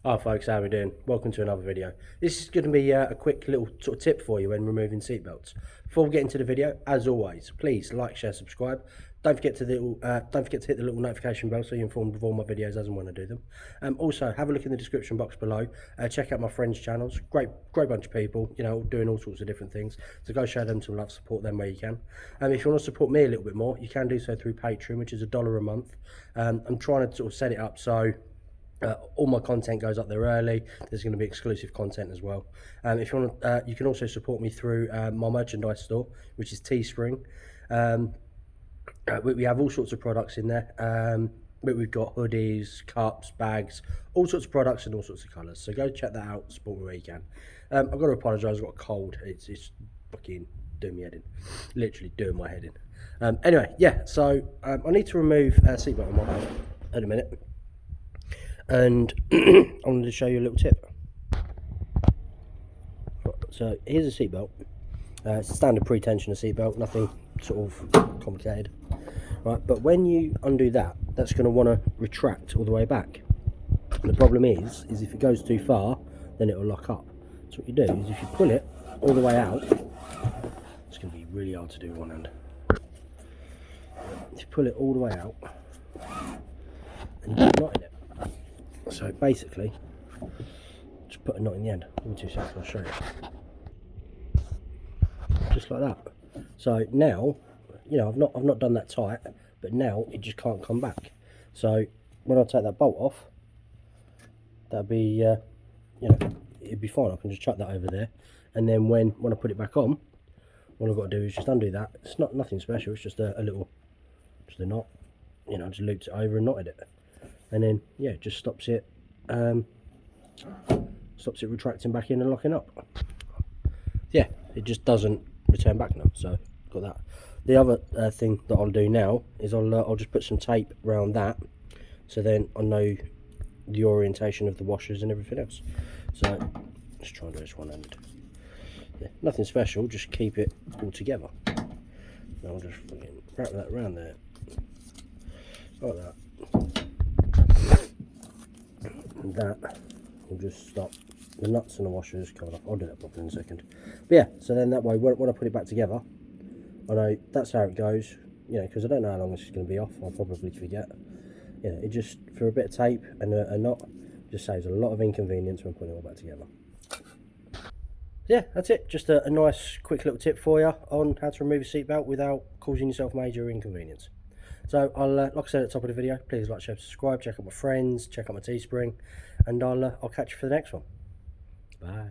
Hi folks, how are we doing? Welcome to another video. This is going to be a quick little sort of tip for you when removing seatbelts. Before we get into the video, as always, please like, share, subscribe. Don't forget to hit the little notification bell so you're informed of all my videos as and when I do them. Also, have a look in the description box below. Check out my friends' channels. Great bunch of people, you know, doing all sorts of different things. So go show them some love, support them where you can. If you want to support me a little bit more, you can do so through Patreon, which is $1 a month. I'm trying to sort of set it up so all my content goes up there early. There's going to be exclusive content as well. If you want, you can also support me through my merchandise store, which is Teespring. We have all sorts of products in there. We've got hoodies, cups, bags, all sorts of products in all sorts of colours. So go check that out. Support me where you can. I've got to apologise. I've got a cold. It's fucking doing me head in. Literally doing my head in. Anyway, yeah. So I need to remove a seatbelt on my bike in a minute. And I wanted to show you a little tip. So here's a seatbelt. It's a standard pretensioner seatbelt, nothing sort of complicated, right? But when you undo that, that's going to want to retract all the way back. And the problem is if it goes too far, then it will lock up. So what you do is if you pull it all the way out, it's going to be really hard to do with one hand. If you pull it all the way out, and you knot in it. So basically, just put a knot in the end. Give me 2 seconds, I'll show you. Just like that. So now, you know, I've not done that tight, but now it just can't come back. So when I take that bolt off, that'll be, you know, it'd be fine. I can just chuck that over there, and then when I put it back on, all I've got to do is just undo that. It's nothing special. It's just a knot. You know, I just looped it over and knotted it. And then, yeah, it just stops it retracting back in and locking up. Yeah, it just doesn't return back now. So got that. The other thing that I'll do now is I'll just put some tape around that, so then I know the orientation of the washers and everything else. So let's try and do this one end. Yeah, nothing special, just keep it all together. Now I'll just wrap that around there like that. And that will just stop the nuts and the washers coming off. I'll do that properly in a second. But yeah, so then that way when I put it back together, I know that's how it goes, you know, because I don't know how long this is going to be off. I'll probably forget. You know, it just, for a bit of tape and a knot, just saves a lot of inconvenience when putting it all back together. Yeah, that's it. Just a nice quick little tip for you on how to remove a seatbelt without causing yourself major inconvenience. So I'll, like I said at the top of the video, please like, share, subscribe, check out my friends, check out my Teespring, and I'll catch you for the next one. Bye.